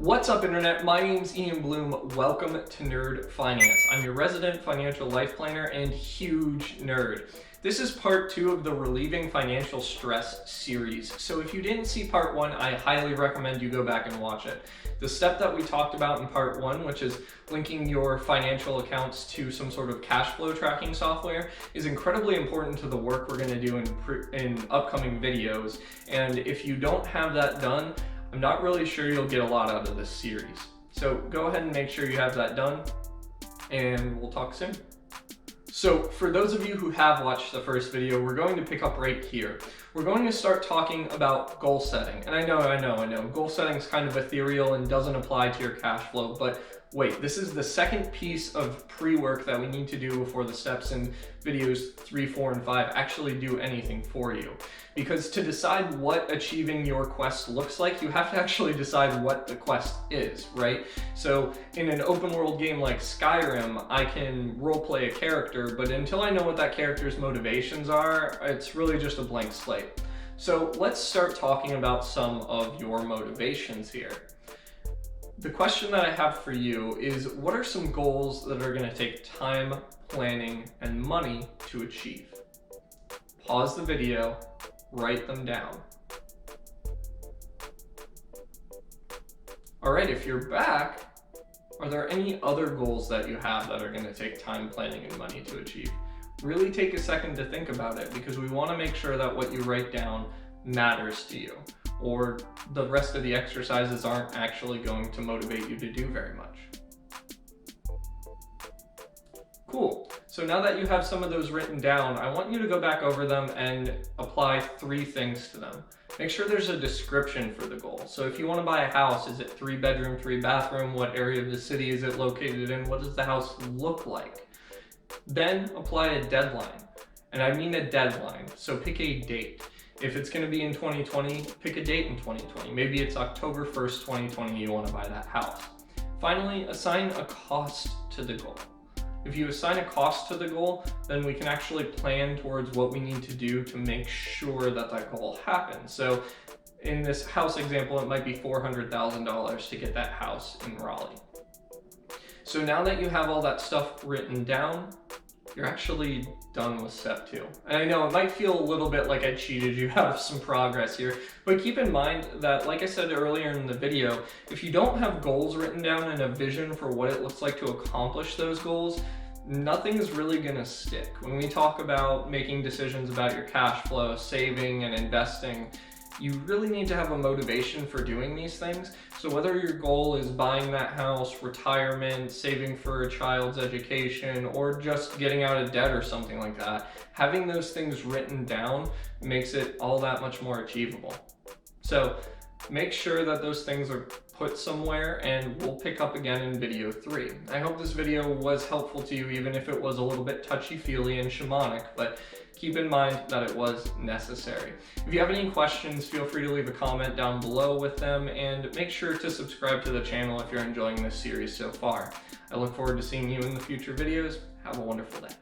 What's up, Internet? My name's Ian Bloom. Welcome to Nerd Finance. I'm your resident financial life planner and huge nerd. This is part 2 of the Relieving Financial Stress series. So if you didn't see part 1, I highly recommend you go back and watch it. The step that we talked about in part 1, which is linking your financial accounts to some sort of cash flow tracking software, is incredibly important to the work we're going to do in upcoming videos. And if you don't have that done, I'm not really sure you'll get a lot out of this series. So go ahead and make sure you have that done, and we'll talk soon. So for those of you who have watched the first video, we're going to pick up right here. We're going to start talking about goal setting. And I know, goal setting is kind of ethereal and doesn't apply to your cash flow, but wait, this is the second piece of pre-work that we need to do before the steps in videos 3, 4, and 5 actually do anything for you. Because to decide what achieving your quest looks like, you have to actually decide what the quest is, right? So in an open world game like Skyrim, I can roleplay a character, but until I know what that character's motivations are, it's really just a blank slate. So let's start talking about some of your motivations here. The question that I have for you is, what are some goals that are going to take time, planning, and money to achieve? Pause the video, write them down. All right, if you're back, are there any other goals that you have that are going to take time, planning, and money to achieve? Really take a second to think about it, because we want to make sure that what you write down matters to you, or the rest of the exercises aren't actually going to motivate you to do very much. Cool. So now that you have some of those written down, I want you to go back over them and apply 3 things to them. Make sure there's a description for the goal. So if you want to buy a house, is it 3 bedroom, 3 bathroom? What area of the city is it located in? What does the house look like? Then apply a deadline. And I mean a deadline. So pick a date. If it's going to be in 2020, pick a date in 2020. Maybe it's October 1st, 2020, you want to buy that house. Finally, assign a cost to the goal. If you assign a cost to the goal, then we can actually plan towards what we need to do to make sure that that goal happens. So in this house example, it might be $400,000 to get that house in Raleigh. So now that you have all that stuff written down, you're actually done with step 2. And I know it might feel a little bit like I cheated you out of some progress here, but keep in mind that, like I said earlier in the video, if you don't have goals written down and a vision for what it looks like to accomplish those goals, nothing's really gonna stick. When we talk about making decisions about your cash flow, saving, and investing, you really need to have a motivation for doing these things. So whether your goal is buying that house, retirement, saving for a child's education, or just getting out of debt or something like that, having those things written down makes it all that much more achievable. So make sure that those things are put somewhere, and we'll pick up again in video 3. I hope this video was helpful to you, even if it was a little bit touchy-feely and shamanic, but keep in mind that it was necessary. If you have any questions, feel free to leave a comment down below with them, and make sure to subscribe to the channel if you're enjoying this series so far. I look forward to seeing you in the future videos. Have a wonderful day.